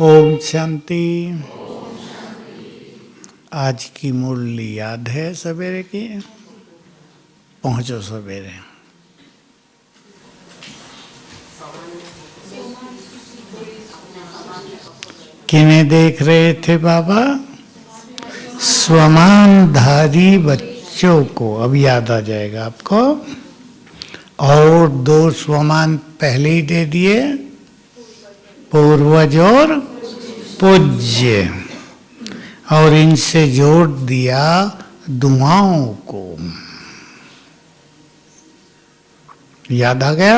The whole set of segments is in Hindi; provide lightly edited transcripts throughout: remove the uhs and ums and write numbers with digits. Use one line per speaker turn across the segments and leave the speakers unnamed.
ओम शांति। आज की मुरली याद है सवेरे की? पहुंचो सवेरे। किन्हें देख रहे थे बाबा? स्वमानधारी बच्चों को। अब याद आ जाएगा आपको। और दो स्वमान पहले ही दे दिए, पूर्वज और पूज्य, और इनसे जोड़ दिया दुआओं को। याद आ गया?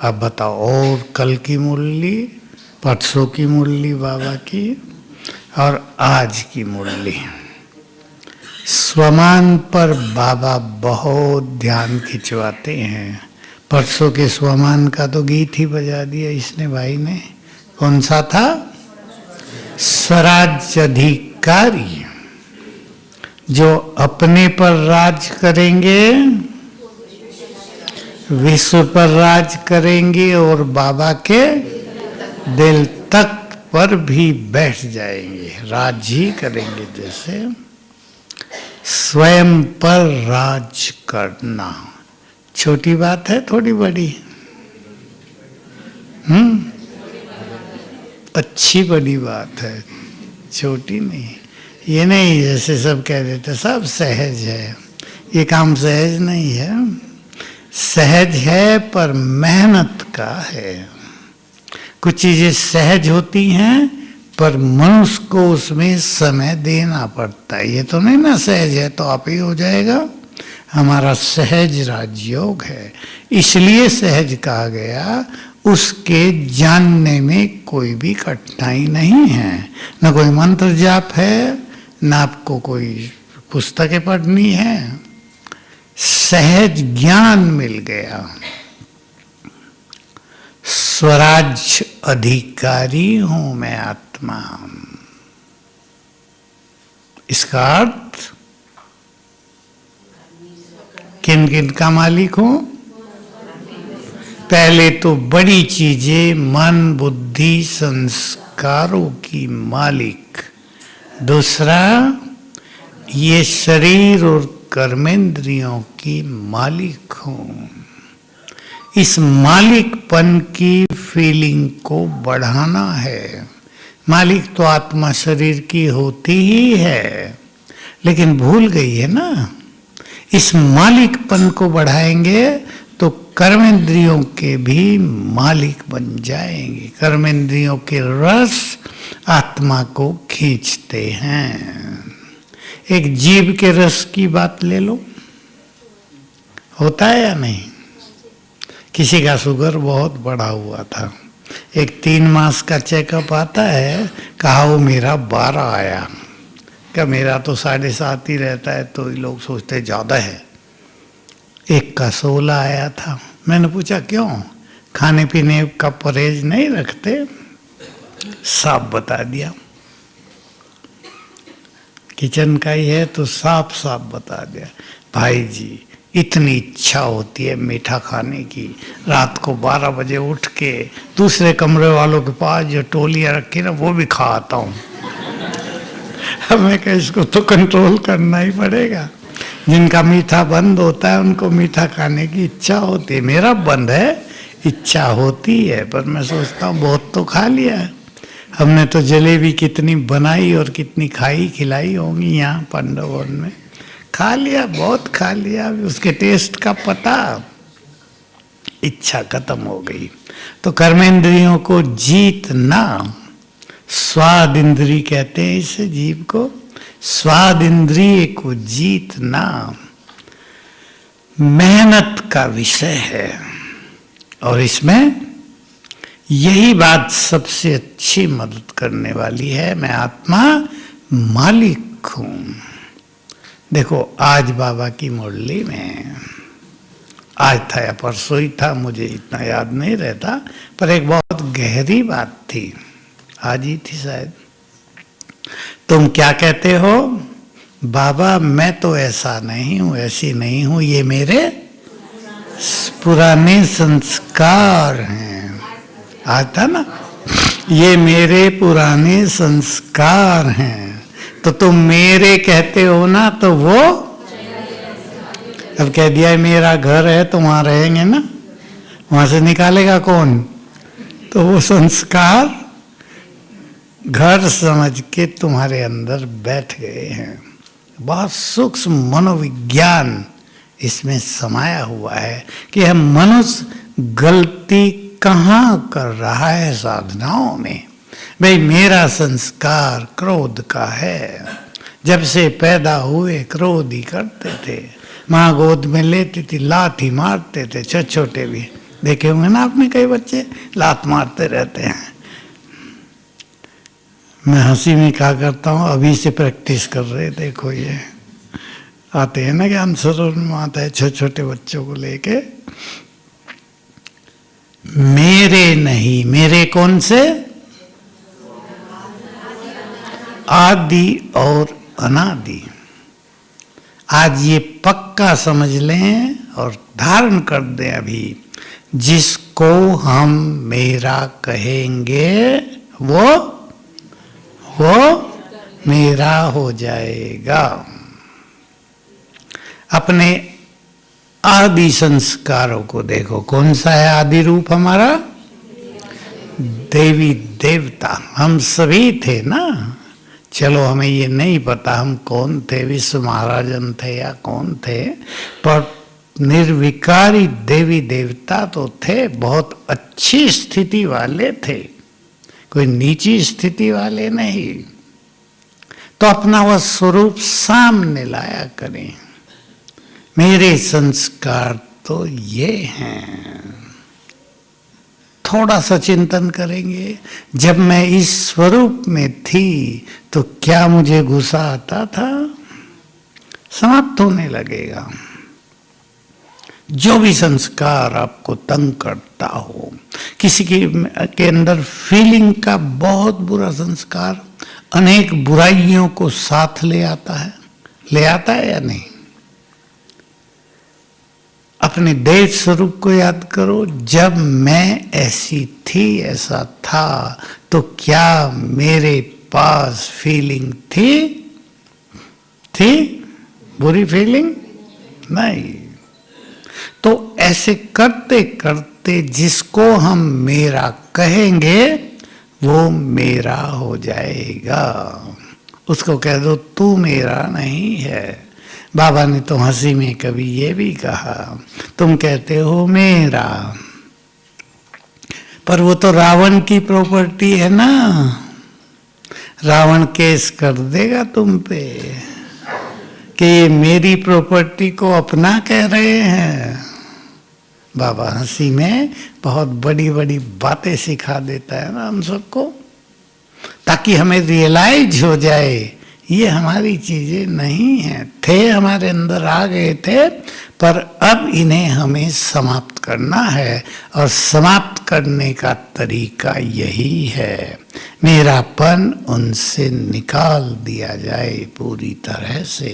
अब बताओ, और कल की मुरली, परसों की मुरली बाबा की, और आज की मुरली। स्वमान पर बाबा बहुत ध्यान खिंचवाते हैं। परसों के स्वमान का तो गीत ही बजा दिया इसने भाई ने। कौन सा था? स्वराज्य अधिकारी, जो अपने पर राज करेंगे, विश्व पर राज करेंगे, और बाबा के दिल तक पर भी बैठ जाएंगे, राज ही करेंगे। जैसे स्वयं पर राज करना छोटी बात है, थोड़ी बड़ी? अच्छी बड़ी बात है, छोटी नहीं। ये नहीं जैसे सब कह देते सब सहज है। ये काम सहज नहीं है। सहज है पर मेहनत का है। कुछ चीजें सहज होती हैं पर मनुष्य को उसमें समय देना पड़ता है। ये तो नहीं ना सहज है तो आप ही हो जाएगा। हमारा सहज राजयोग है, इसलिए सहज कहा गया। उसके जानने में कोई भी कठिनाई नहीं है। न कोई मंत्र जाप है, न आपको कोई पुस्तकें पढ़नी है। सहज ज्ञान मिल गया। स्वराज्य अधिकारी हूं मैं आत्मा। इसका अर्थ किन किन का मालिक हूं? पहले तो बड़ी चीजें, मन बुद्धि संस्कारों की मालिक। दूसरा, ये शरीर और कर्मेंद्रियों की मालिक हूं। इस मालिकपन की फीलिंग को बढ़ाना है। मालिक तो आत्मा शरीर की होती ही है, लेकिन भूल गई है ना। इस मालिकपन को बढ़ाएंगे तो कर्मेंद्रियों के भी मालिक बन जाएंगे। कर्मेंद्रियों के रस आत्मा को खींचते हैं। एक जीव के रस की बात ले लो, होता है या नहीं? किसी का शुगर बहुत बढ़ा हुआ था, एक 3 मास का चेकअप आता है, कहा वो मेरा 12 आया। क्या मेरा तो 7.5 ही रहता है, तो लोग सोचते ज़्यादा है। एक का 16 आया था। मैंने पूछा क्यों? खाने पीने का परहेज नहीं रखते? साफ बता दिया। किचन का ही है तो साफ साफ बता दिया, भाई जी इतनी इच्छा होती है मीठा खाने की, रात को 12 बजे उठ के दूसरे कमरे वालों के पास जो टोलियां रखी ना वो भी खा आता हूँ। अब मैं कह इसको तो कंट्रोल करना ही पड़ेगा। जिनका मीठा बंद होता है उनको मीठा खाने की इच्छा होती है। मेरा बंद है, इच्छा होती है, पर मैं सोचता हूँ बहुत तो खा लिया है। हमने तो जलेबी कितनी बनाई और कितनी खाई खिलाई होंगी यहाँ पांडव में। खा लिया, बहुत खा लिया, उसके टेस्ट का पता, इच्छा खत्म हो गई। तो कर्मेंद्रियों को जीतना, स्वाद इंद्री कहते हैं इसे, जीव को। स्वाद इंद्रिय को जीतना मेहनत का विषय है। और इसमें यही बात सबसे अच्छी मदद करने वाली है। मैं आत्मा मालिक हूं। देखो आज बाबा की मुरली में, आज था या परसों ही था, मुझे इतना याद नहीं रहता, पर एक बहुत गहरी बात थी। आज ही थी शायद। तुम क्या कहते हो? बाबा मैं तो ऐसा नहीं हूं, ऐसी नहीं हूं, ये मेरे पुराने संस्कार हैं। आज था ना? ये मेरे पुराने संस्कार हैं। तो तुम मेरे कहते हो ना, तो वो अब कह दिया मेरा घर है तो वहां रहेंगे ना, वहां से निकालेगा कौन? तो वो संस्कार घर समझ के तुम्हारे अंदर बैठ गए हैं। बहुत सूक्ष्म मनोविज्ञान इसमें समाया हुआ है कि हम मनुष्य गलती कहाँ कर रहा है साधनाओं में। भाई मेरा संस्कार क्रोध का है, जब से पैदा हुए क्रोध ही करते थे। माँ गोद में लेती थी, लात ही मारते थे, छोटे छोटे भी देखे होंगे ना आपने, कई बच्चे लात मारते रहते हैं। मैं हंसी में क्या करता हूँ, अभी से प्रैक्टिस कर रहे, देखो ये आते हैं ना ज्ञान सरोवर में, आता है छोटे छोटे बच्चों को लेके, मेरे नहीं, मेरे कौन से? आदि और अनादि। आज ये पक्का समझ लें और धारण कर दें अभी, जिसको हम मेरा कहेंगे वो मेरा हो जाएगा। अपने आदि संस्कारों को देखो, कौन सा है आदि रूप हमारा? देवी देवता। हम सभी थे ना, चलो हमें ये नहीं पता हम कौन थे, विश्व महाराजन थे या कौन थे, पर निर्विकारी देवी देवता तो थे, बहुत अच्छी स्थिति वाले थे, कोई नीची स्थिति वाले नहीं। तो अपना वह स्वरूप सामने लाया करें। मेरे संस्कार तो ये हैं। थोड़ा सा चिंतन करेंगे, जब मैं इस स्वरूप में थी तो क्या मुझे गुस्सा आता था? समाप्त होने लगेगा। जो भी संस्कार आपको तंग करता हो, किसी के अंदर फीलिंग का बहुत बुरा संस्कार अनेक बुराइयों को साथ ले आता है या नहीं? अपने देश स्वरूप को याद करो, जब मैं ऐसी थी, ऐसा था, तो क्या मेरे पास फीलिंग थी बुरी फीलिंग? नहीं। तो ऐसे करते करते जिसको हम मेरा कहेंगे वो मेरा हो जाएगा। उसको कह दो तू मेरा नहीं है। बाबा ने तो हंसी में कभी ये भी कहा, तुम कहते हो मेरा, पर वो तो रावण की प्रॉपर्टी है ना, रावण केस कर देगा तुम पे कि ये मेरी प्रॉपर्टी को अपना कह रहे हैं। बाबा हंसी में बहुत बड़ी बड़ी बातें सिखा देता है ना हम सबको, ताकि हमें रियलाइज हो जाए ये हमारी चीजें नहीं हैं। थे हमारे अंदर, आ गए थे, पर अब इन्हें हमें समाप्त करना है, और समाप्त करने का तरीका यही है, मेरापन उनसे निकाल दिया जाए पूरी तरह से।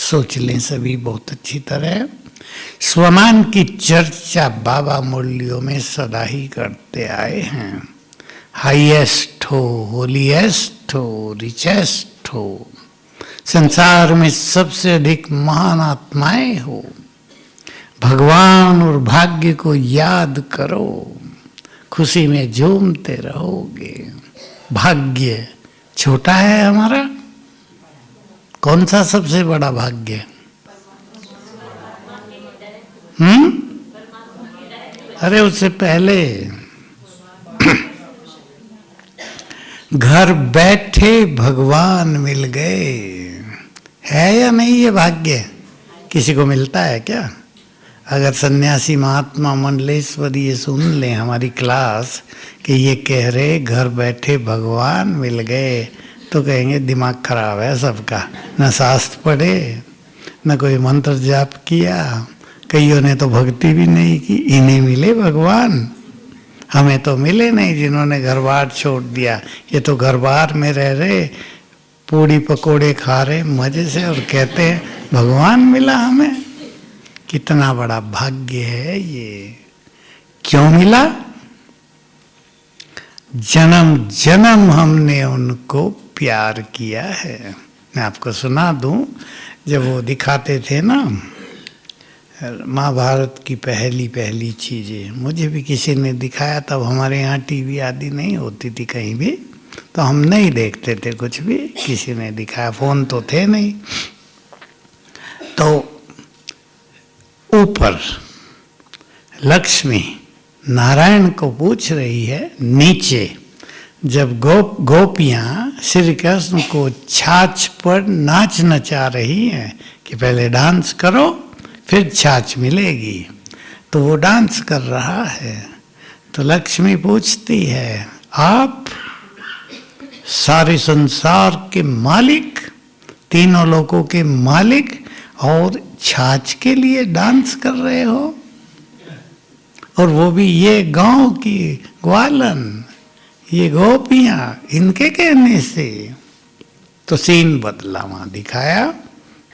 सोच लें सभी बहुत अच्छी तरह। स्वमान की चर्चा बाबा मुरलियों में सदा ही करते आए हैं। हाईएस्ट हो, होलीएस्ट हो, रिचेस्ट हो, संसार में सबसे अधिक महान आत्माएं हो, भगवान और भाग्य को याद करो, खुशी में झूमते रहोगे। भाग्य छोटा है हमारा, कौन सा सबसे बड़ा भाग्य? अरे उससे पहले घर बैठे भगवान मिल गए, है या नहीं ये भाग्य? किसी को मिलता है क्या? अगर सन्यासी महात्मा मंडलेश्वर ये सुन लें हमारी क्लास कि ये कह रहे घर बैठे भगवान मिल गए, तो कहेंगे दिमाग खराब है सबका, न शास्त्र पढ़े न कोई मंत्र जाप किया, कईयों ने तो भक्ति भी नहीं की, इन्हें मिले भगवान, हमें तो मिले नहीं जिन्होंने घर बार छोड़ दिया। ये तो घर बार में रह रहे, पूड़ी पकोड़े खा रहे मजे से, और कहते हैं भगवान मिला हमें। कितना बड़ा भाग्य है ये। क्यों मिला? जन्म जन्म हमने उनको प्यार किया है। मैं आपको सुना दूं, जब वो दिखाते थे ना महाभारत की पहली पहली चीज़ें, मुझे भी किसी ने दिखाया, तब हमारे यहाँ टीवी आदि नहीं होती थी कहीं भी, तो हम नहीं देखते थे कुछ भी, किसी ने दिखाया, फ़ोन तो थे नहीं। तो ऊपर लक्ष्मी नारायण को पूछ रही है, नीचे जब गोपियाँ श्री कृष्ण को छाछ पर नाच नचा रही हैं कि पहले डांस करो फिर छाछ मिलेगी, तो वो डांस कर रहा है। तो लक्ष्मी पूछती है, आप सारे संसार के मालिक, तीनों लोगों के मालिक, और छाछ के लिए डांस कर रहे हो, और वो भी ये गांव की ग्वालन, ये गोपियां, इनके कहने से। तो सीन बदला, वहां दिखाया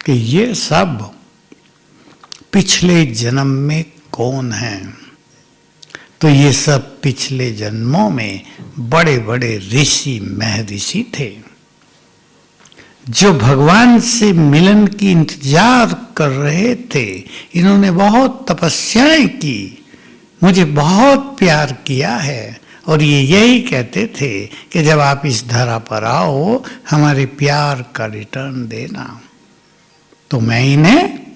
कि ये सब पिछले जन्म में कौन हैं। तो ये सब पिछले जन्मों में बड़े बड़े ऋषि महर्षि थे, जो भगवान से मिलन की इंतजार कर रहे थे। इन्होंने बहुत तपस्याएं की, मुझे बहुत प्यार किया है, और ये यही कहते थे कि जब आप इस धरा पर आओ हमारे प्यार का रिटर्न देना। तो मैं इन्हें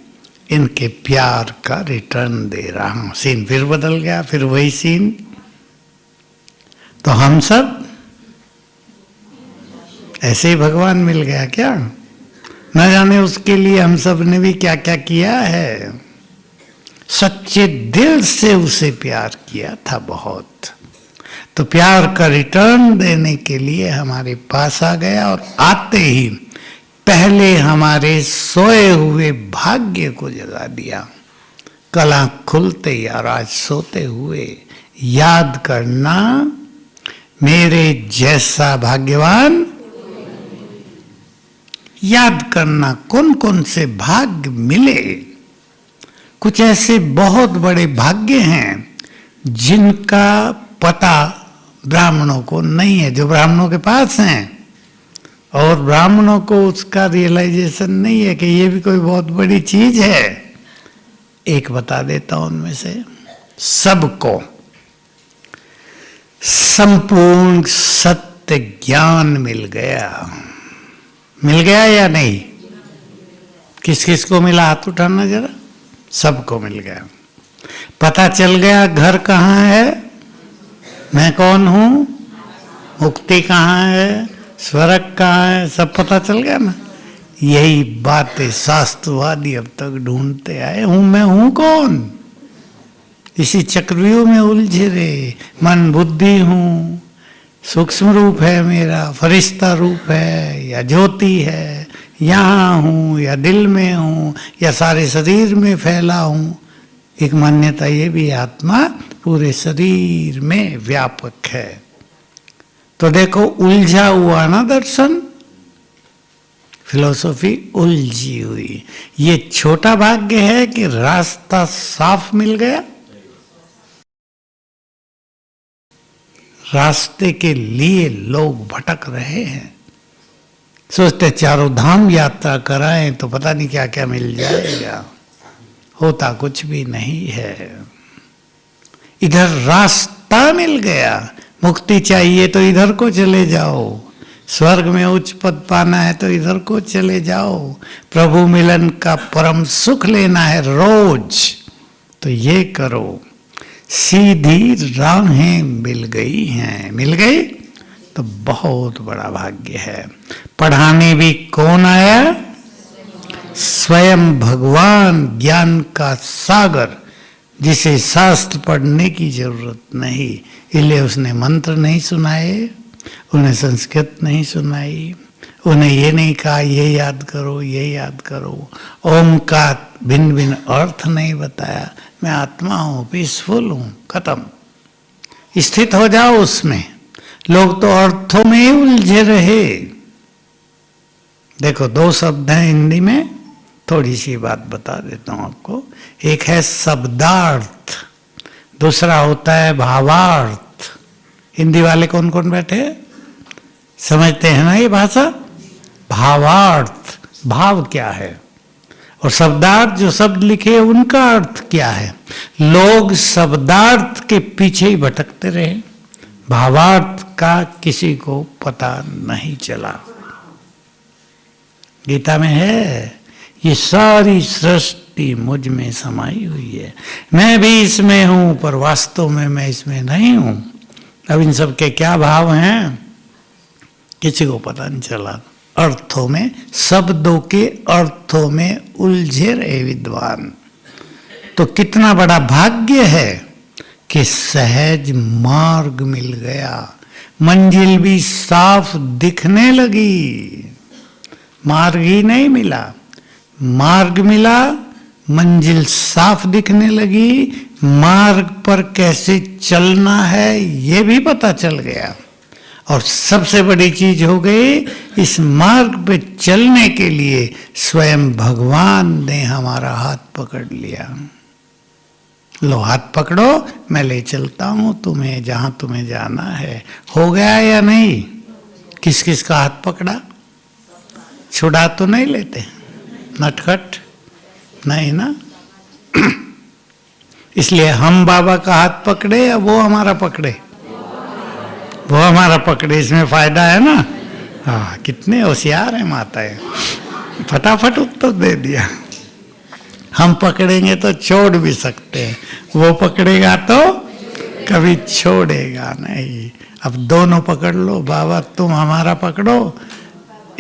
इनके प्यार का रिटर्न दे रहा हूं। सीन फिर बदल गया, फिर वही सीन। तो हम सब ऐसे ही भगवान मिल गया क्या? न जाने उसके लिए हम सब ने भी क्या क्या किया है। सच्चे दिल से उसे प्यार किया था बहुत। तो प्यार का रिटर्न देने के लिए हमारे पास आ गया, और आते ही पहले हमारे सोए हुए भाग्य को जगा दिया। कल आँख खुलते और आज सोते हुए याद करना, मेरे जैसा भाग्यवान। याद करना कौन कौन से भाग्य मिले। कुछ ऐसे बहुत बड़े भाग्य हैं जिनका पता ब्राह्मणों को नहीं है, जो ब्राह्मणों के पास हैं, और ब्राह्मणों को उसका रियलाइजेशन नहीं है कि ये भी कोई बहुत बड़ी चीज है। एक बता देता हूं उनमें से। सबको संपूर्ण सत्य ज्ञान मिल गया। मिल गया या नहीं? किस किस को मिला? हाथ उठाना जरा। सबको मिल गया। पता चल गया घर कहाँ है, मैं कौन हूं, मुक्ति कहाँ है, स्वर्ग कहाँ है, सब पता चल गया ना। यही बातें शास्त्रवादी अब तक ढूंढते आए। मैं हूं कौन? इसी चक्रव्यूह में उलझे रहे। मन बुद्धि हूं, सूक्ष्म रूप है मेरा, फरिश्ता रूप है या ज्योति है, यहाँ हूँ या दिल में हूँ या सारे शरीर में फैला हूँ। एक मान्यता ये भी, आत्मा पूरे शरीर में व्यापक है। तो देखो उलझा हुआ ना दर्शन, फिलॉसफी उलझी हुई। ये छोटा भाग्य है कि रास्ता साफ मिल गया। रास्ते के लिए लोग भटक रहे हैं, सोचते चारों धाम यात्रा कराएं तो पता नहीं क्या क्या मिल जाएगा। होता कुछ भी नहीं है। इधर रास्ता मिल गया। मुक्ति चाहिए तो इधर को चले जाओ, स्वर्ग में उच्च पद पाना है तो इधर को चले जाओ, प्रभु मिलन का परम सुख लेना है रोज तो ये करो। सीधी राहें मिल गई हैं। मिल गई तो बहुत बड़ा भाग्य है। पढ़ाने भी कौन आया? स्वयं भगवान, ज्ञान का सागर, जिसे शास्त्र पढ़ने की जरूरत नहीं। इसलिए उसने मंत्र नहीं सुनाए, उन्हें संस्कृत नहीं सुनाई, उन्हें ये नहीं कहा ये याद करो ये याद करो, ओम का भिन्न भिन्न अर्थ नहीं बताया। मैं आत्मा हूँ, पीसफुल हूँ, खत्म। स्थित हो जाओ उसमें। लोग तो अर्थों में ही उलझे रहे। देखो दो शब्द हैं हिंदी में, थोड़ी सी बात बता देता हूँ आपको। एक है शब्दार्थ, दूसरा होता है भावार्थ। हिंदी वाले कौन कौन बैठे हैं? समझते हैं ना ये भाषा? भावार्थ, भाव क्या है, और शब्दार्थ जो शब्द लिखे उनका अर्थ क्या है। लोग शब्दार्थ के पीछे ही भटकते रहे, भावार्थ का किसी को पता नहीं चला। गीता में है, ये सारी सृष्टि मुझ में समाई हुई है, मैं भी इसमें हूं, पर वास्तव में मैं इसमें नहीं हूं। अब इन सब के क्या भाव हैं किसी को पता नहीं चला। अर्थों में, शब्दों के अर्थों में उलझे रहे विद्वान। तो कितना बड़ा भाग्य है कि सहज मार्ग मिल गया, मंजिल भी साफ दिखने लगी। मार्ग ही नहीं मिला, मार्ग मिला, मंजिल साफ दिखने लगी, मार्ग पर कैसे चलना है ये भी पता चल गया। और सबसे बड़ी चीज हो गई, इस मार्ग पे चलने के लिए स्वयं भगवान ने हमारा हाथ पकड़ लिया। लो हाथ पकड़ो, मैं ले चलता हूं तुम्हें जहां तुम्हें जाना है। हो गया या नहीं? किस किस का हाथ पकड़ा? छुड़ा तो नहीं लेते नटखट, नहीं ना? इसलिए हम बाबा का हाथ पकड़े या वो हमारा पकड़े? वो हमारा पकड़े, इसमें फायदा है ना। हाँ, कितने होशियार हैं माताएं, फटाफट उत्तर दे दिया। हम पकड़ेंगे तो छोड़ भी सकते हैं, वो पकड़ेगा तो कभी छोड़ेगा नहीं। अब दोनों पकड़ लो, बाबा तुम हमारा पकड़ो,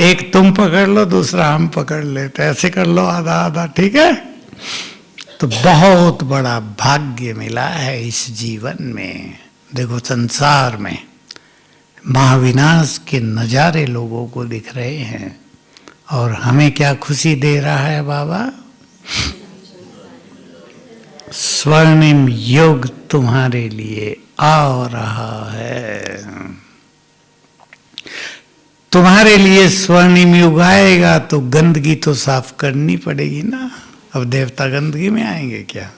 एक तुम पकड़ लो, दूसरा हम पकड़ लेते, ऐसे कर लो आधा आधा, ठीक है? तो बहुत बड़ा भाग्य मिला है इस जीवन में। देखो संसार में महाविनाश के नजारे लोगों को दिख रहे हैं, और हमें क्या खुशी दे रहा है बाबा? स्वर्णिम युग तुम्हारे लिए आ रहा है। तुम्हारे लिए स्वर्णिम युग आएगा तो गंदगी तो साफ करनी पड़ेगी ना। अब देवता गंदगी में आएंगे क्या?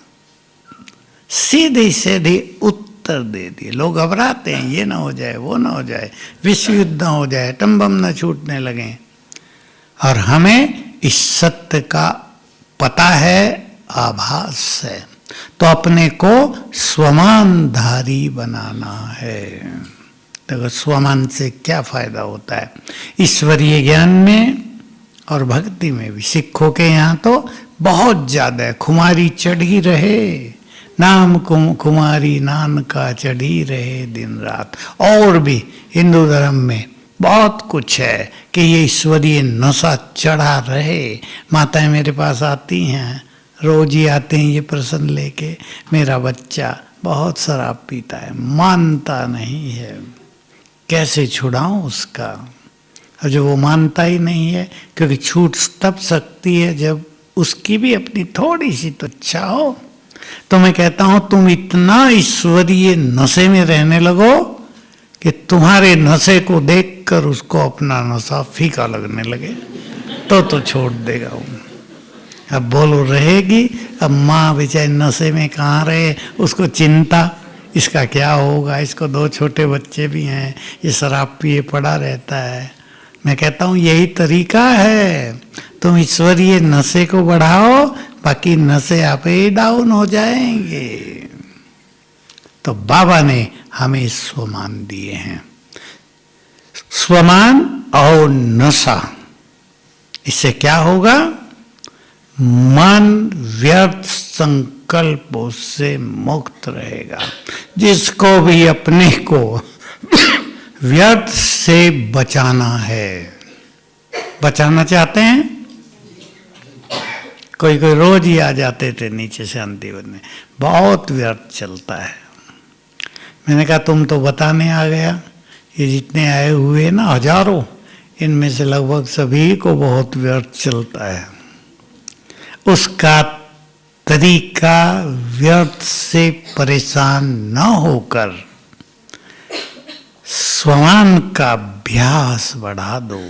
सीधे सीधे उत्तर दे दिए। लोग घबराते हैं, ये ना हो जाए, वो ना हो जाए, विश्व युद्ध ना हो जाए, एटम बम ना छूटने लगे। और हमें इस सत्य का पता है, आभास है, तो अपने को स्वमानधारी बनाना है। देखो स्वमान से क्या फायदा होता है? ईश्वरीय ज्ञान में और भक्ति में भी सिखों के यहाँ तो बहुत ज्यादा है। खुमारी चढ़ी रहे, नाम कुमारी नानका चढ़ी रहे दिन रात। और भी हिंदू धर्म में बहुत कुछ है कि ये ईश्वरीय नशा चढ़ा रहे। माताएं मेरे पास आती हैं, रोज ही आते हैं ये प्रश्न लेके, मेरा बच्चा बहुत शराब पीता है, मानता नहीं है, कैसे छुड़ाऊं उसका? और जो वो मानता ही नहीं है, क्योंकि छूट तब सकती है जब उसकी भी अपनी थोड़ी सी तो इच्छा हो। तो मैं कहता हूं तुम इतना ईश्वरीय नशे में रहने लगो कि तुम्हारे नशे को देखकर उसको अपना नशा फीका लगने लगे, तो छोड़ देगा वो। अब बोलो रहेगी? अब माँ बेचारी नशे में कहाँ रहे, उसको चिंता इसका क्या होगा, इसको 2 छोटे बच्चे भी हैं, ये शराब पिए पड़ा रहता है। मैं कहता हूँ यही तरीका है, तुम ईश्वरीय नशे को बढ़ाओ, बाकी नशे आप ही डाउन हो जाएंगे। तो बाबा ने हमें स्वमान दिए हैं, स्वमान और नशा। इससे क्या होगा? मन व्यर्थ संकल्पों से मुक्त रहेगा। जिसको भी अपने को व्यर्थ से बचाना है, बचाना चाहते हैं, कोई कोई रोज ही आ जाते थे नीचे शांति बनने, बहुत व्यर्थ चलता है। मैंने कहा तुम तो बताने आ गया, ये जितने आए हुए ना हजारों, इनमें से लगभग सभी को बहुत व्यर्थ चलता है। उसका तरीका व्यर्थ से परेशान न होकर स्वमान का अभ्यास बढ़ा दो।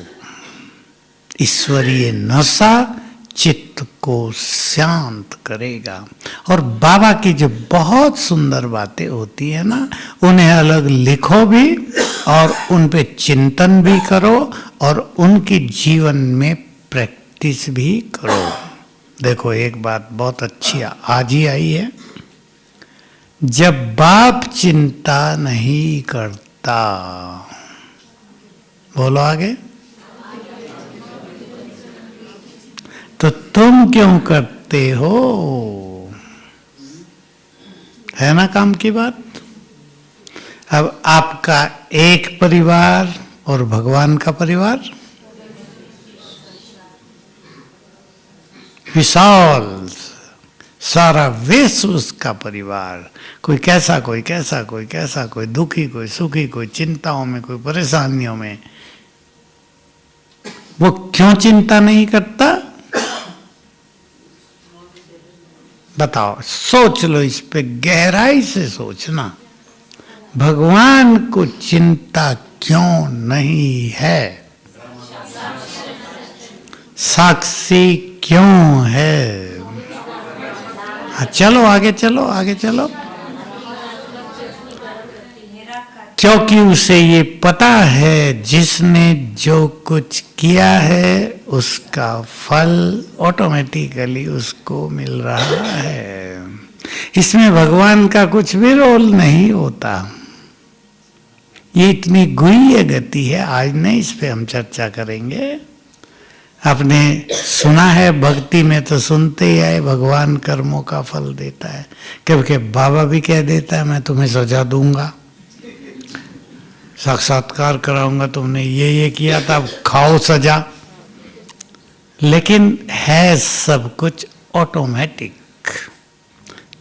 ईश्वरीय नशा चित्त को शांत करेगा। और बाबा की जो बहुत सुंदर बातें होती है ना, उन्हें अलग लिखो भी और उन पे चिंतन भी करो और उनकी जीवन में प्रैक्टिस भी करो। देखो एक बात बहुत अच्छी आज ही आई है, जब बाप चिंता नहीं करता, बोलो आगे, तो तुम क्यों करते हो? है ना काम की बात। अब आपका एक परिवार और भगवान का परिवार विशाल, सारा विश्व उसका परिवार। कोई कैसा, कोई कैसा, कोई कैसा, कोई दुखी, कोई सुखी, कोई चिंताओं में, कोई परेशानियों में। वो क्यों चिंता नहीं करता? बताओ, सोच लो, इस पे गहराई से सोचना। भगवान को चिंता क्यों नहीं है? साक्षी क्यों है? हाँ, चलो आगे चलो, आगे चलो। क्योंकि उसे ये पता है जिसने जो कुछ किया है उसका फल ऑटोमेटिकली उसको मिल रहा है। इसमें भगवान का कुछ भी रोल नहीं होता। ये इतनी गुह्य गति है, आज नहीं इस पे हम चर्चा करेंगे। आपने सुना है भक्ति में तो सुनते ही आए, भगवान कर्मों का फल देता है। क्योंकि बाबा भी कह देता है मैं तुम्हें सजा दूंगा, साक्षात्कार कराऊंगा, तुमने ये किया था, अब खाओ सजा। लेकिन है सब कुछ ऑटोमेटिक।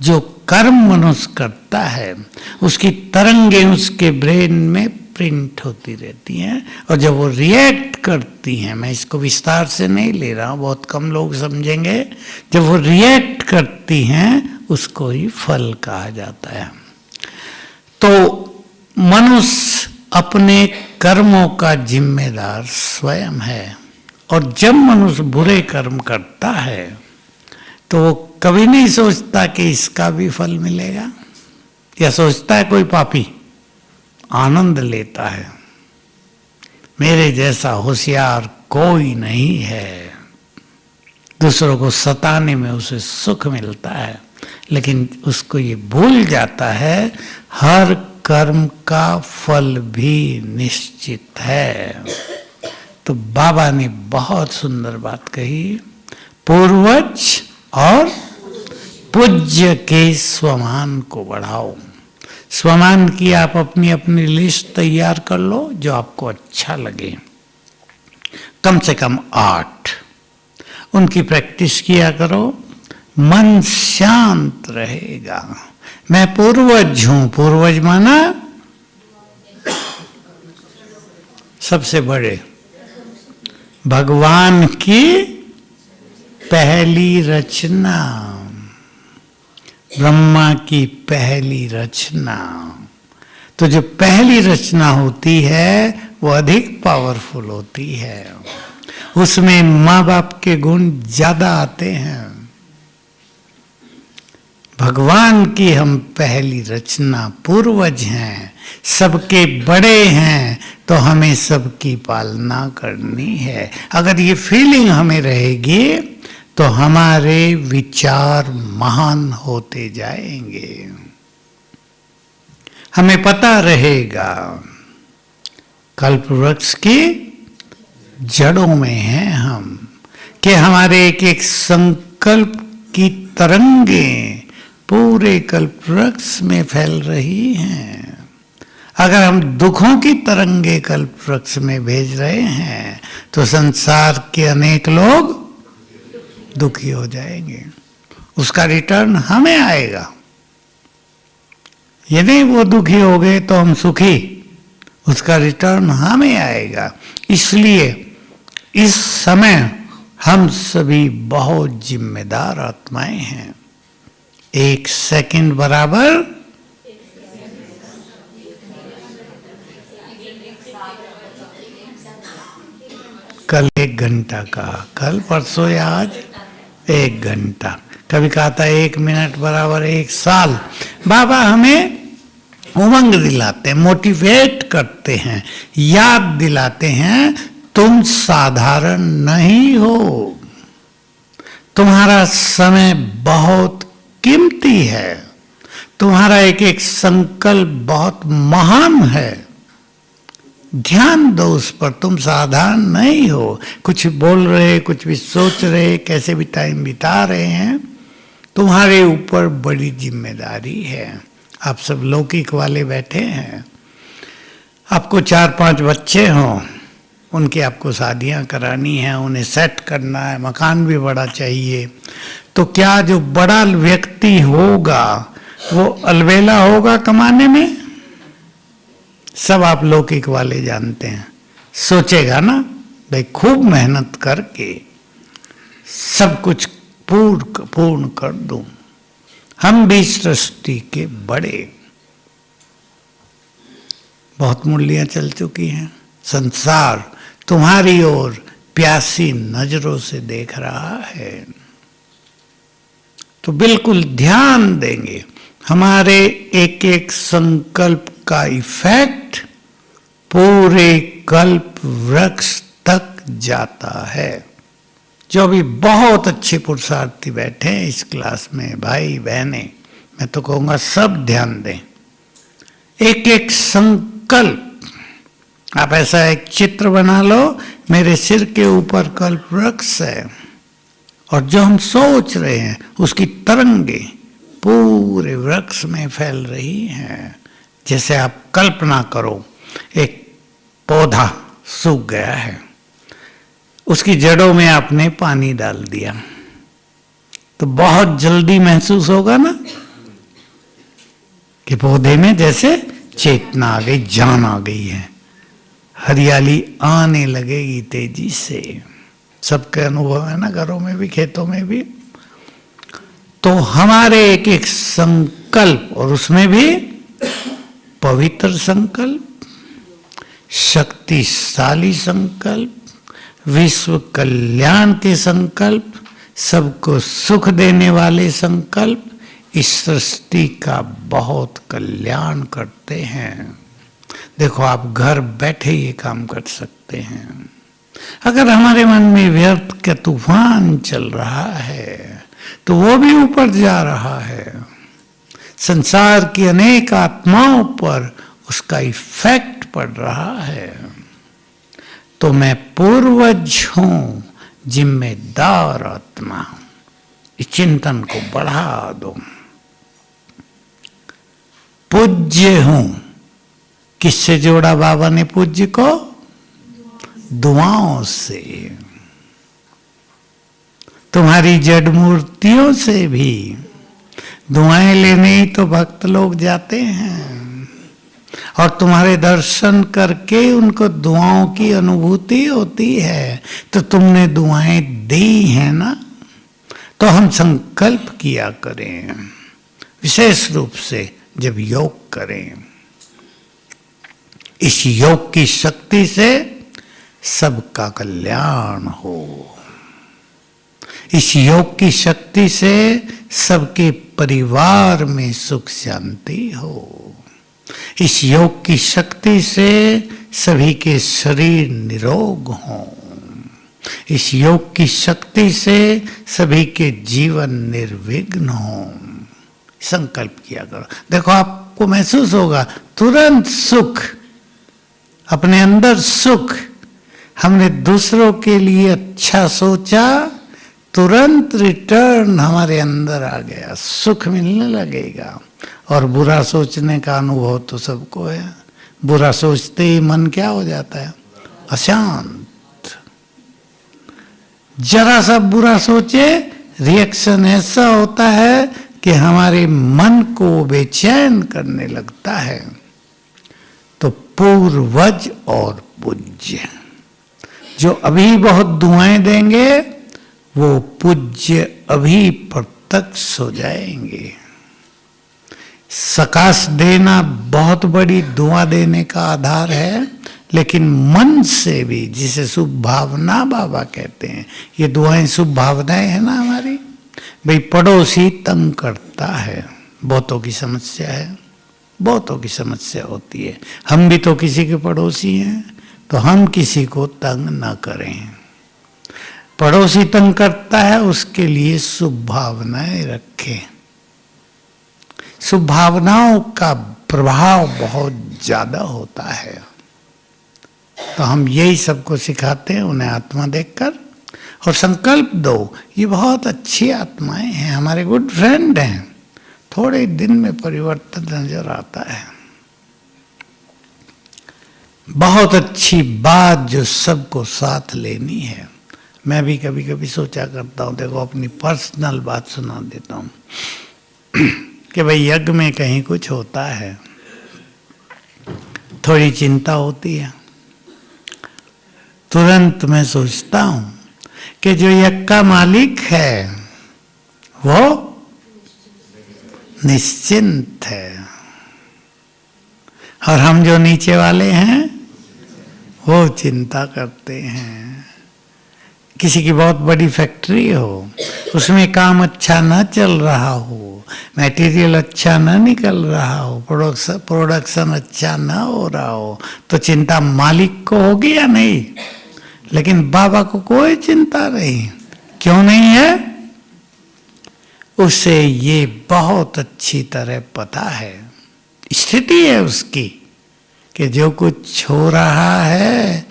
जो कर्म मनुष्य करता है उसकी तरंगें उसके ब्रेन में प्रिंट होती रहती हैं, और जब वो रिएक्ट करती हैं, मैं इसको विस्तार से नहीं ले रहा हूँ, बहुत कम लोग समझेंगे, जब वो रिएक्ट करती हैं उसको ही फल कहा जाता है। तो मनुष्य अपने कर्मों का जिम्मेदार स्वयं है, और जब मनुष्य बुरे कर्म करता है तो वो कभी नहीं सोचता कि इसका भी फल मिलेगा, या सोचता है कोई पापी आनंद लेता है, मेरे जैसा होशियार कोई नहीं है, दूसरों को सताने में उसे सुख मिलता है। लेकिन उसको ये भूल जाता है हर कर्म का फल भी निश्चित है। तो बाबा ने बहुत सुंदर बात कही, पूर्वज और पूज्य के स्वमान को बढ़ाओ। स्वमान की आप अपनी अपनी लिस्ट तैयार कर लो जो आपको अच्छा लगे, कम से कम 8 उनकी प्रैक्टिस किया करो, मन शांत रहेगा। मैं पूर्वज हूं, पूर्वज माना सबसे बड़े, भगवान की पहली रचना, ब्रह्मा की पहली रचना। तो जो पहली रचना होती है वो अधिक पावरफुल होती है, उसमें माँ बाप के गुण ज्यादा आते हैं। भगवान की हम पहली रचना, पूर्वज हैं, सबके बड़े हैं, तो हमें सबकी पालना करनी है। अगर ये फीलिंग हमें रहेगी तो हमारे विचार महान होते जाएंगे। हमें पता रहेगा कल्प वृक्ष की जड़ों में हैं हम, कि हमारे एक एक संकल्प की तरंगें पूरे कल्प वृक्ष में फैल रही हैं। अगर हम दुखों की तरंगे कल्प वृक्ष में भेज रहे हैं तो संसार के अनेक लोग दुखी हो जाएंगे, उसका रिटर्न हमें आएगा। यदि वो दुखी हो गए तो हम सुखी, उसका रिटर्न हमें आएगा। इसलिए इस समय हम सभी बहुत जिम्मेदार आत्माएं हैं। 1 सेकंड बराबर कल 1 घंटा का, कल परसों या आज 1 घंटा, कभी कहता है 1 मिनट बराबर 1 साल। बाबा हमें उमंग दिलाते हैं, मोटिवेट करते हैं, याद दिलाते हैं तुम साधारण नहीं हो, तुम्हारा समय बहुत कीमती है, तुम्हारा एक एक संकल्प बहुत महान है, ध्यान दो उस पर, तुम साधारण नहीं हो। कुछ बोल रहे, कुछ भी सोच रहे, कैसे भी टाइम बिता रहे हैं, तुम्हारे ऊपर बड़ी जिम्मेदारी है। आप सब लौकिक वाले बैठे हैं, आपको 4-5 बच्चे हों, उनकी आपको शादियां करानी है, उन्हें सेट करना है, मकान भी बड़ा चाहिए, तो क्या जो बड़ा व्यक्ति होगा वो अलबेला होगा कमाने में? सब आप लौकिक वाले जानते हैं, सोचेगा ना भाई खूब मेहनत करके सब कुछ पूर्ण कर दूं, हम भी सृष्टि के बड़े। बहुत मूल्यें चल चुकी हैं, संसार तुम्हारी ओर प्यासी नजरों से देख रहा है, तो बिल्कुल ध्यान देंगे। हमारे एक एक संकल्प का इफेक्ट पूरे कल्प वृक्ष तक जाता है। जो भी बहुत अच्छे पुरुषार्थी बैठे हैं इस क्लास में, भाई बहनें, मैं तो कहूँगा सब ध्यान दें। एक एक संकल्प, आप ऐसा एक चित्र बना लो, मेरे सिर के ऊपर कल्प वृक्ष है, और जो हम सोच रहे हैं उसकी तरंगे पूरे वृक्ष में फैल रही हैं। जैसे आप कल्पना करो, एक पौधा सूख गया है, उसकी जड़ों में आपने पानी डाल दिया, तो बहुत जल्दी महसूस होगा ना कि पौधे में जैसे चेतना आ गई, जान आ गई है, हरियाली आने लगेगी तेजी से। सबके अनुभव है ना, घरों में भी, खेतों में भी। तो हमारे एक एक संकल्प, और उसमें भी पवित्र संकल्प, शक्तिशाली संकल्प, विश्व कल्याण के संकल्प, सबको सुख देने वाले संकल्प इस सृष्टि का बहुत कल्याण करते हैं। देखो आप घर बैठे ये काम कर सकते हैं। अगर हमारे मन में व्यर्थ का तूफान चल रहा है तो वो भी ऊपर जा रहा है, संसार की अनेक आत्माओं पर उसका इफेक्ट पड़ रहा है। तो मैं पूर्वज हूं, जिम्मेदार आत्मा, इस चिंतन को बढ़ा दो। पूज्य हूं, किससे जोड़ा बाबा ने पूज्य को? दुआओं से, तुम्हारी जड़ मूर्तियों से भी। दुआएं लेने ही तो भक्त लोग जाते हैं, और तुम्हारे दर्शन करके उनको दुआओं की अनुभूति होती है। तो तुमने दुआएं दी हैं ना, तो हम संकल्प किया करें, विशेष रूप से जब योग करें। इस योग की शक्ति से सबका कल्याण हो, इस योग की शक्ति से सबके परिवार में सुख शांति हो, इस योग की शक्ति से सभी के शरीर निरोग हों, इस योग की शक्ति से सभी के जीवन निर्विघ्न हों। संकल्प किया करो, देखो आपको महसूस होगा तुरंत सुख, अपने अंदर सुख। हमने दूसरों के लिए अच्छा सोचा, तुरंत रिटर्न हमारे अंदर आ गया, सुख मिलने लगेगा। और बुरा सोचने का अनुभव तो सबको है, बुरा सोचते ही मन क्या हो जाता है? अशांत। जरा सा बुरा सोचे, रिएक्शन ऐसा होता है कि हमारे मन को बेचैन करने लगता है। तो पूर्वज और पूज्य जो अभी बहुत दुआएं देंगे, वो पूज्य अभी प्रत्यक्ष हो जाएंगे। सकाश देना बहुत बड़ी दुआ देने का आधार है, लेकिन मन से भी, जिसे शुभ भावना बाबा कहते हैं, ये दुआएं शुभ भावनाएं है ना हमारी। भाई पड़ोसी तंग करता है, बहुतों की समस्या है, बहुतों की समस्या होती है। हम भी तो किसी के पड़ोसी हैं, तो हम किसी को तंग ना करें। पड़ोसी तंग करता है, उसके लिए शुभ भावनाएं रखें। शुभ भावनाओं का प्रभाव बहुत ज्यादा होता है। तो हम यही सबको सिखाते हैं, उन्हें आत्मा देखकर, और संकल्प दो, ये बहुत अच्छी आत्माएं हैं, हमारे गुड फ्रेंड हैं, थोड़े दिन में परिवर्तन नजर आता है। बहुत अच्छी बात जो सबको साथ लेनी है। मैं भी कभी कभी सोचा करता हूँ, देखो अपनी पर्सनल बात सुना देता हूँ कि भाई यज्ञ में कहीं कुछ होता है, थोड़ी चिंता होती है, तुरंत मैं सोचता हूँ कि जो यज्ञ का मालिक है वो निश्चिंत है, और हम जो नीचे वाले हैं वो चिंता करते हैं। किसी की बहुत बड़ी फैक्ट्री हो, उसमें काम अच्छा न चल रहा हो, मटेरियल अच्छा न निकल रहा हो, प्रोडक्शन अच्छा न हो रहा हो, तो चिंता मालिक को होगी या नहीं? लेकिन बाबा को कोई चिंता नहीं। क्यों नहीं है? उसे ये बहुत अच्छी तरह पता है, स्थिति है उसकी, कि जो कुछ हो रहा है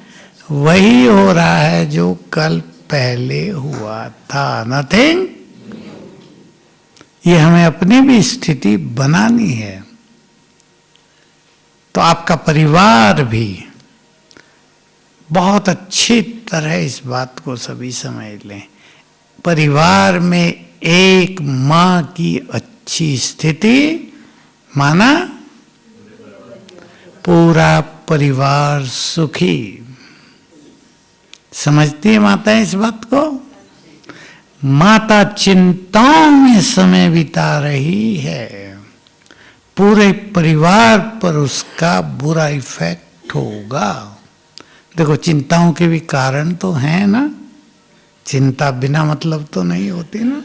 वही हो रहा है जो कल पहले हुआ था। नथिंग। ये हमें अपनी भी स्थिति बनानी है। तो आपका परिवार भी बहुत अच्छी तरह इस बात को सभी समझ लें। परिवार में एक मां की अच्छी स्थिति माना पूरा परिवार सुखी। समझती है माता इस बात को? माता चिंताओं में समय बिता रही है, पूरे परिवार पर उसका बुरा इफेक्ट होगा। देखो चिंताओं के भी कारण तो हैं ना, चिंता बिना मतलब तो नहीं होती ना।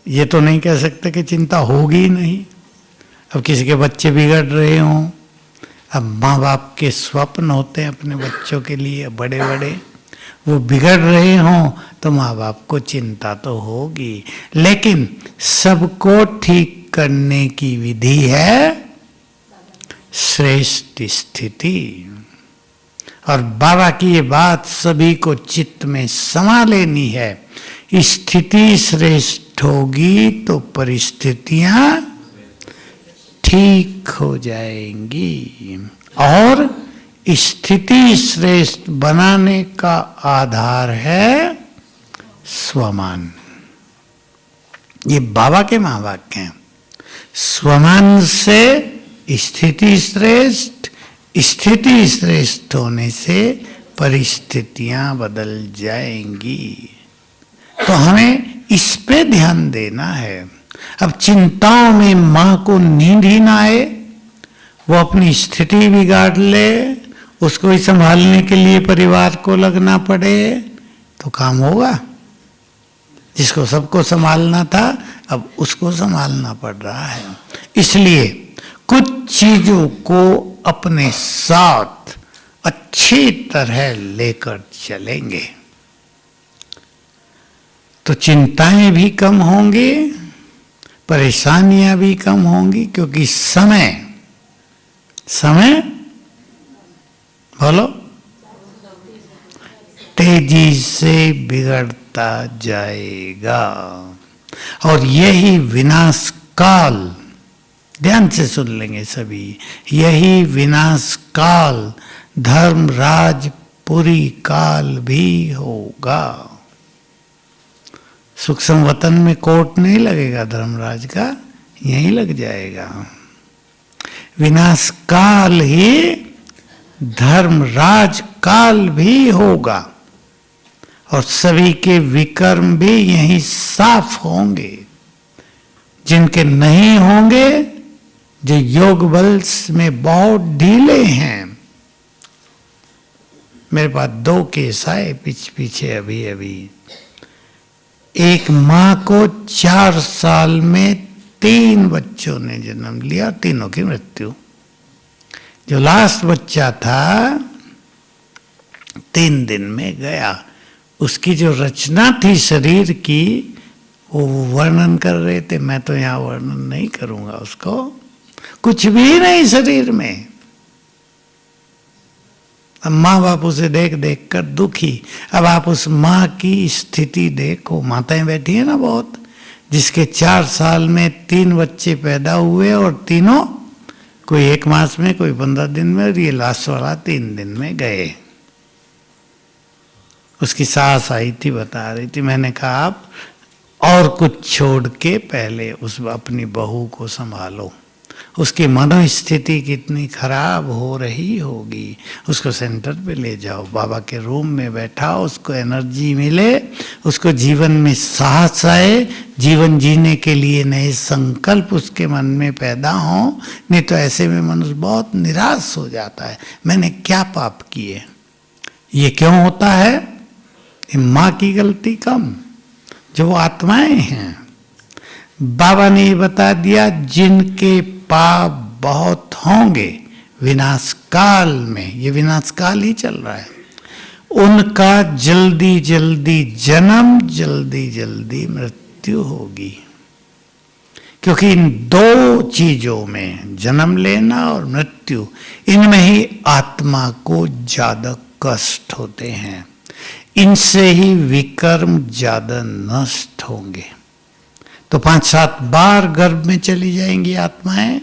ये तो नहीं कह सकते कि चिंता होगी ही नहीं। अब किसी के बच्चे बिगड़ रहे हों, अब माँ बाप के स्वप्न होते हैं अपने बच्चों के लिए बड़े बड़े, वो बिगड़ रहे हों तो माँ बाप को चिंता तो होगी। लेकिन सबको ठीक करने की विधि है श्रेष्ठ स्थिति। और बाबा की ये बात सभी को चित्त में समा लेनी है। स्थिति श्रेष्ठ होगी तो परिस्थितियां ठीक हो जाएंगी। और स्थिति श्रेष्ठ बनाने का आधार है स्वमान। ये बाबा के महावाक्य हैं। स्वमान से स्थिति श्रेष्ठ, स्थिति श्रेष्ठ होने से परिस्थितियां बदल जाएंगी। तो हमें इस पे ध्यान देना है। अब चिंताओं में मां को नींद ही ना आए, वो अपनी स्थिति बिगाड़ ले, उसको ही संभालने के लिए परिवार को लगना पड़े, तो काम होगा? जिसको सबको संभालना था अब उसको संभालना पड़ रहा है। इसलिए कुछ चीजों को अपने साथ अच्छी तरह लेकर चलेंगे तो चिंताएं भी कम होंगी, परेशानियां भी कम होंगी। क्योंकि समय बोलो तेजी से बिगड़ता जाएगा। और यही विनाश काल, ध्यान से सुन लेंगे सभी, यही विनाश काल धर्मराज पुरी काल भी होगा। सूक्ष्म वतन में कोर्ट नहीं लगेगा धर्मराज का, यहीं लग जाएगा। विनाश काल ही धर्मराज काल भी होगा। और सभी के विकर्म भी यहीं साफ होंगे। जिनके नहीं होंगे, जो योग बल में बहुत ढीले हैं, मेरे पास 2 केस आए पीछे अभी अभी। एक माँ को 4 साल में 3 बच्चों ने जन्म लिया, तीनों की मृत्यु। जो लास्ट बच्चा था 3 दिन में गया। उसकी जो रचना थी शरीर की वो वर्णन कर रहे थे, मैं तो यहाँ वर्णन नहीं करूंगा उसको। कुछ भी नहीं शरीर में। अब माँ बाप उसे देख देख कर दुखी। अब आप उस माँ की स्थिति देखो, माताएं बैठी है ना बहुत, जिसके 4 साल में 3 बच्चे पैदा हुए और तीनों कोई 1 मास में, कोई 15 दिन में, और ये लास्ट वाला 3 दिन में गए। उसकी सास आई थी, बता रही थी, मैंने कहा आप और कुछ छोड़ के पहले उस अपनी बहू को संभालो। उसकी मनोस्थिति कितनी खराब हो रही होगी। उसको सेंटर पे ले जाओ, बाबा के रूम में बैठाओ, उसको एनर्जी मिले, उसको जीवन में साहस आए, जीवन जीने के लिए नए संकल्प उसके मन में पैदा हों। नहीं तो ऐसे में मनुष्य बहुत निराश हो जाता है। मैंने क्या पाप किए? ये क्यों होता है? माँ की गलती कम, जो वो आत्माएं हैं। बाबा ने ये बता दिया, जिनके पाप बहुत होंगे विनाश काल में, ये विनाश काल ही चल रहा है, उनका जल्दी जल्दी जन्म, जल्दी जल्दी मृत्यु होगी। क्योंकि इन 2 चीजों में, जन्म लेना और मृत्यु, इनमें ही आत्मा को ज्यादा कष्ट होते हैं। इनसे ही विकर्म ज्यादा नष्ट होंगे। तो 5-7 बार गर्भ में चली जाएंगी आत्माएं,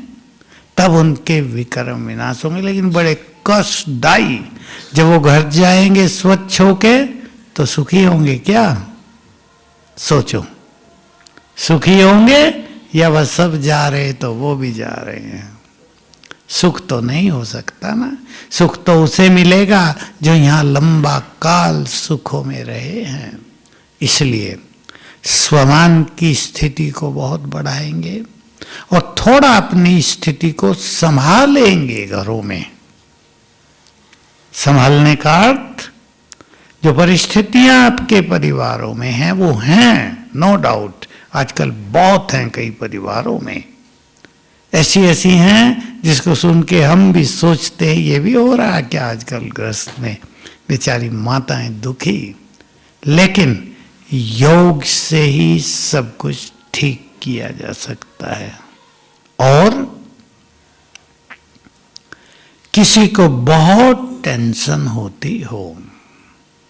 तब उनके विकर्म विनाश होंगे। लेकिन बड़े कष्टदायी। जब वो घर जाएंगे स्वच्छ होके तो सुखी होंगे क्या? सोचो, सुखी होंगे या वह सब जा रहे तो वो भी जा रहे हैं? सुख तो नहीं हो सकता ना। सुख तो उसे मिलेगा जो यहाँ लंबा काल सुखों में रहे हैं। इसलिए स्वमान की स्थिति को बहुत बढ़ाएंगे और थोड़ा अपनी स्थिति को संभालेंगे घरों में। संभालने का अर्थ, जो परिस्थितियां आपके परिवारों में हैं वो हैं, नो डाउट। आजकल बहुत हैं कई परिवारों में, ऐसी हैं जिसको सुन के हम भी सोचते हैं ये भी हो रहा है क्या आजकल ग्रस्त में, बेचारी माताएं दुखी। लेकिन योग से ही सब कुछ ठीक किया जा सकता है। और किसी को बहुत टेंशन होती हो,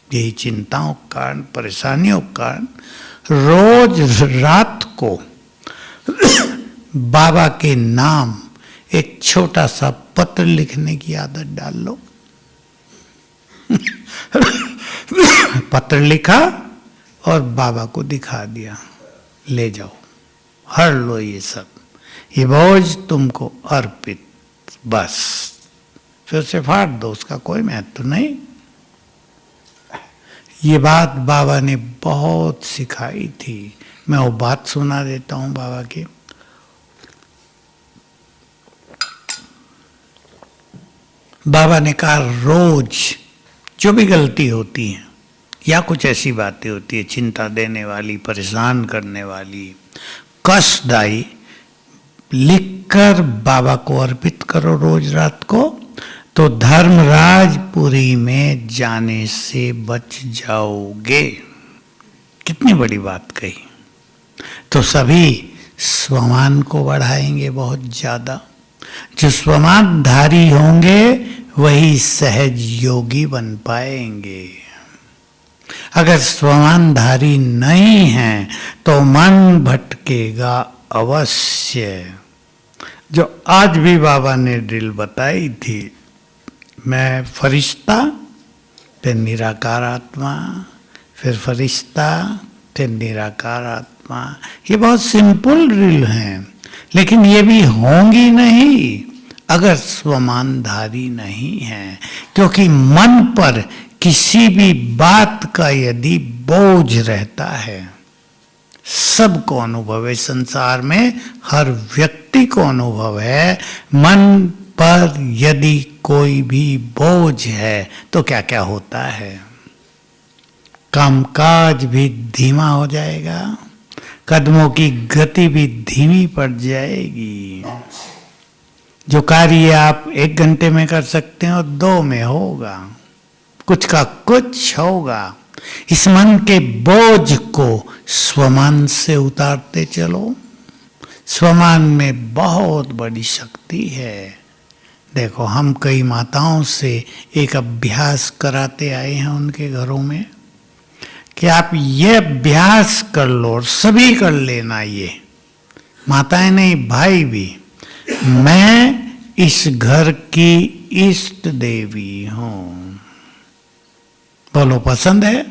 यही चिंताओं के कारण, परेशानियों के कारण, रोज रात को बाबा के नाम एक छोटा सा पत्र लिखने की आदत डाल लो। पत्र लिखा और बाबा को दिखा दिया, ले जाओ, हर लो ये सब, ये बोझ तुमको अर्पित, बस। फिर उसे फाड़ दो, उसका कोई महत्व नहीं। ये बात बाबा ने बहुत सिखाई थी। मैं वो बात सुना देता हूँ बाबा की। बाबा ने कहा, रोज जो भी गलती होती है या कुछ ऐसी बातें होती है चिंता देने वाली, परेशान करने वाली, कष्टदायी, लिखकर बाबा को अर्पित करो रोज रात को, तो धर्मराजपुरी में जाने से बच जाओगे। कितनी बड़ी बात कही। तो सभी स्वमान को बढ़ाएंगे बहुत ज्यादा। जो स्वमानधारी होंगे वही सहज योगी बन पाएंगे। अगर स्वमानधारी नहीं है तो मन भटकेगा अवश्य। जो आज भी बाबा ने ड्रिल बताई थी, मैं फरिश्ता, फिर निराकार आत्मा, फिर फरिश्ता, फिर निराकार आत्मा। ये बहुत सिंपल ड्रिल हैं, लेकिन ये भी होंगी नहीं अगर स्वमानधारी नहीं है। क्योंकि मन पर किसी भी बात का यदि बोझ रहता है, सबको अनुभव है, संसार में हर व्यक्ति को अनुभव है, मन पर यदि कोई भी बोझ है तो क्या क्या होता है। कामकाज भी धीमा हो जाएगा, कदमों की गति भी धीमी पड़ जाएगी। जो कार्य आप 1 घंटे में कर सकते हो 2 में होगा, कुछ का कुछ होगा। इस मन के बोझ को स्वमान से उतारते चलो। स्वमान में बहुत बड़ी शक्ति है। देखो, हम कई माताओं से एक अभ्यास कराते आए हैं उनके घरों में कि आप ये अभ्यास कर लो और सभी कर लेना। ये माताएं नहीं, भाई भी। मैं इस घर की इष्ट देवी हूं। बोलो, पसंद है?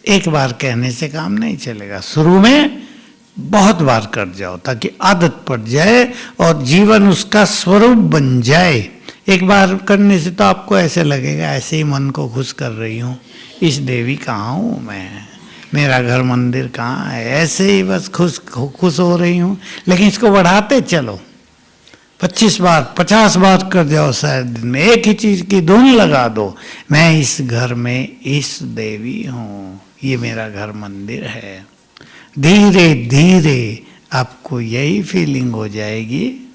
एक बार कहने से काम नहीं चलेगा, शुरू में बहुत बार कर जाओ ताकि आदत पड़ जाए और जीवन उसका स्वरूप बन जाए। एक बार करने से तो आपको ऐसे लगेगा ऐसे ही मन को खुश कर रही हूँ, इस देवी कहाँ हूँ मैं, मेरा घर मंदिर कहाँ है, ऐसे ही बस खुश हो रही हूँ। लेकिन इसको बढ़ाते चलो, 25 बार 50 बार कर जाओ, शायद दिन में एक ही चीज की धुन लगा दो। मैं इस घर में इस देवी हूँ, ये मेरा घर मंदिर है। धीरे धीरे आपको यही फीलिंग हो जाएगी,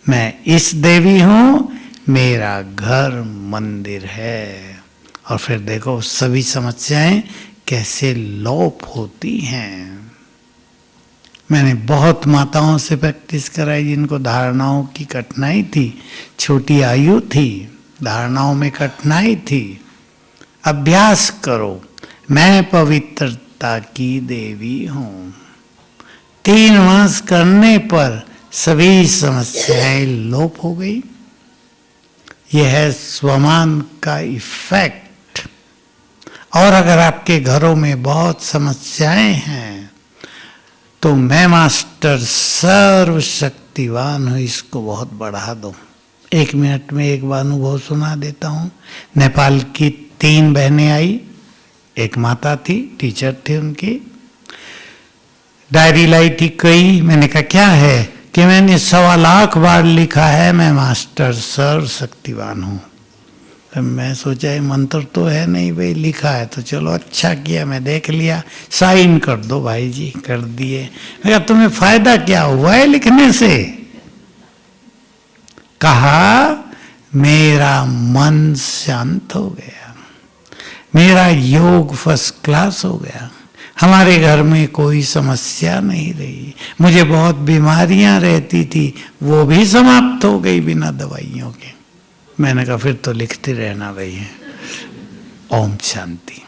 मैं इस देवी हूँ, मेरा घर मंदिर है। और फिर देखो सभी समस्याएं कैसे लोप होती हैं। मैंने बहुत माताओं से प्रैक्टिस कराई जिनको धारणाओं की कठिनाई थी, छोटी आयु थी, धारणाओं में कठिनाई थी। अभ्यास करो, मैं पवित्रता की देवी हूँ। 3 मास करने पर सभी समस्याएं लोप हो गई। यह है स्वमान का इफेक्ट। और अगर आपके घरों में बहुत समस्याएं हैं तो मैं मास्टर सर्वशक्तिवान हूँ, इसको बहुत बढ़ा दो। 1 मिनट में एक अनुभव सुना देता हूँ। नेपाल की 3 बहनें आई, एक माता थी, टीचर थी उनकी। डायरी लाई थी कई। मैंने कहा क्या है? कि मैंने 1.25 लाख बार लिखा है मैं मास्टर सर्वशक्तिवान हूँ। मैं सोचा ये मंत्र तो है नहीं भाई, लिखा है तो चलो अच्छा किया, मैं देख लिया, साइन कर दो भाई जी। कर दिए। मैं कहा तुम्हें फायदा क्या हुआ है लिखने से? कहा मेरा मन शांत हो गया, मेरा योग फर्स्ट क्लास हो गया, हमारे घर में कोई समस्या नहीं रही, मुझे बहुत बीमारियां रहती थी वो भी समाप्त हो गई बिना दवाइयों के। मैंने कहा फिर तो लिखते रहना भाई। ओम शांति।